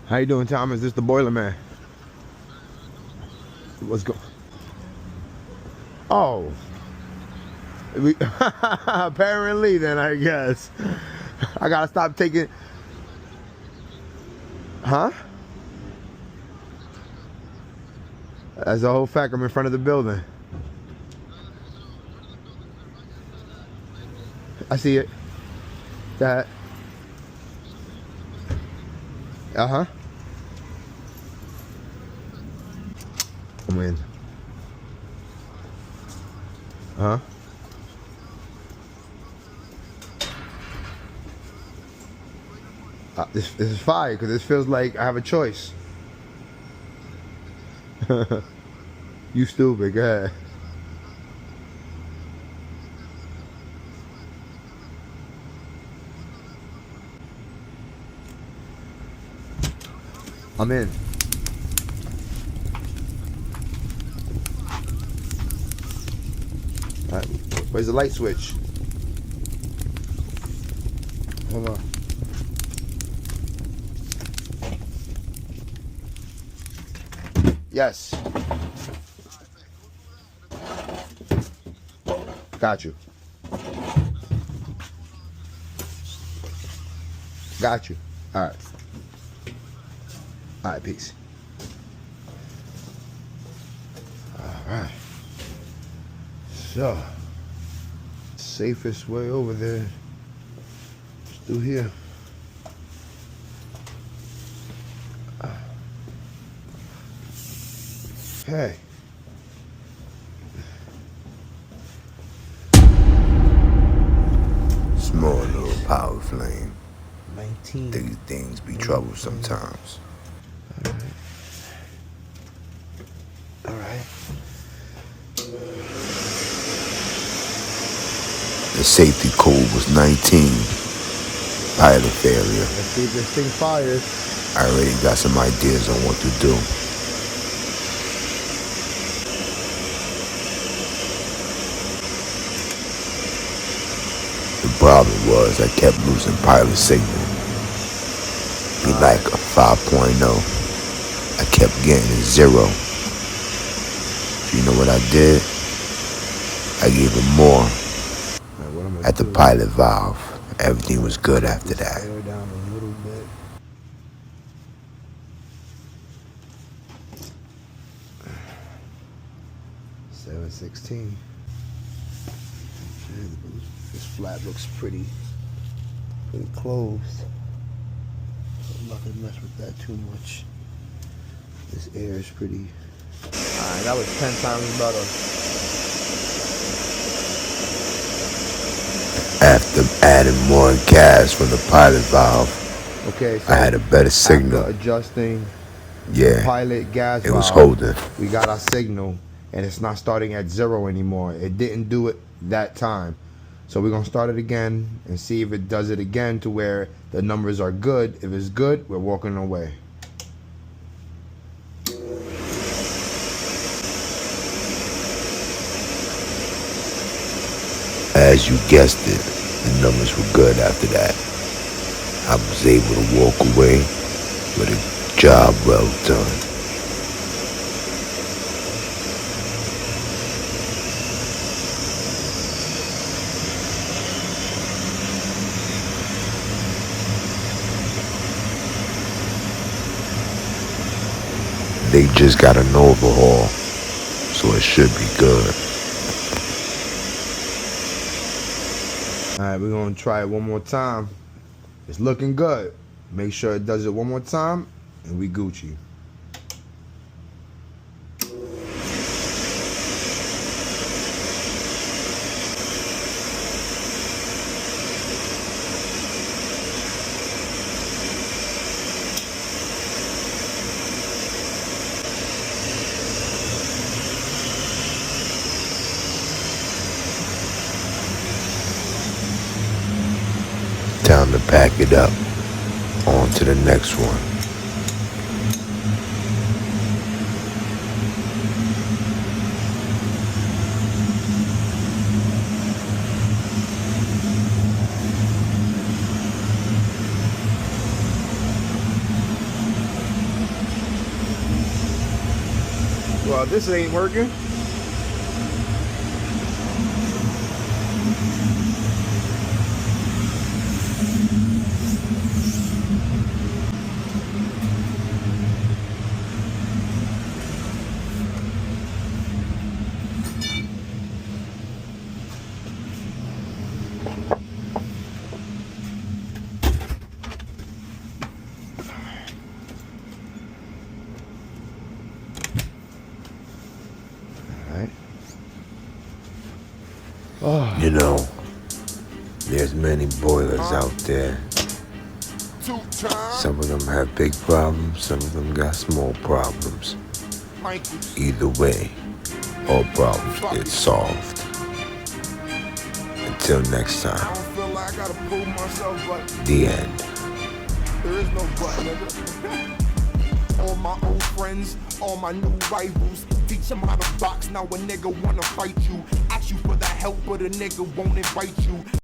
How you doing, Thomas? This the boiler man. What's go? Oh, we apparently then I guess I gotta stop taking. Huh? That's the whole fact. I'm in front of the building. I see it. That. Uh-huh. I'm in. Huh? This is fire because this feels like I have a choice. You stupid. Go ahead. I'm in. All right. Where's the light switch? Hold on. Yes. Got you. Got you. All right. All right, peace. All right. So, safest way over there is through here. Okay. Small little power flame. 19. These things be trouble sometimes. All right. The safety code was 19. Pilot failure. Let's see if this thing fires. I already got some ideas on what to do. The problem was I kept losing pilot signal. Be like a 5.0. I kept getting a 0. You know what I did? I gave it more at the pilot valve. Everything was good after that. Air down a little bit. $716. This flat looks pretty closed. I'm not gonna mess with that too much. This air is pretty. Alright, that was 10 times better. After adding more gas from the pilot valve, Okay, so I had a better signal. after adjusting Yeah, pilot gas it was valve, holding. we got our signal and it's not starting at 0 anymore. It didn't do it that time. So we're gonna start it again and see if it does it again to where the numbers are good. If it's good, we're walking away. As you guessed it, the numbers were good after that. I was able to walk away with a job well done. They just got an overhaul, so it should be good. Alright, we're gonna try it one more time. It's looking good. Make sure it does it one more time and we Gucci. Time to pack it up. On to the next one. about this ain't working. You know, there's many boilers out there. Some of them have big problems, some of them got small problems. Either way, all problems get solved. Until next time, the end. There is no but, nigga. All my old friends, all my new rivals. Teach them how to box, now a nigga wanna fight you. Ask you for the help, but a nigga won't invite you.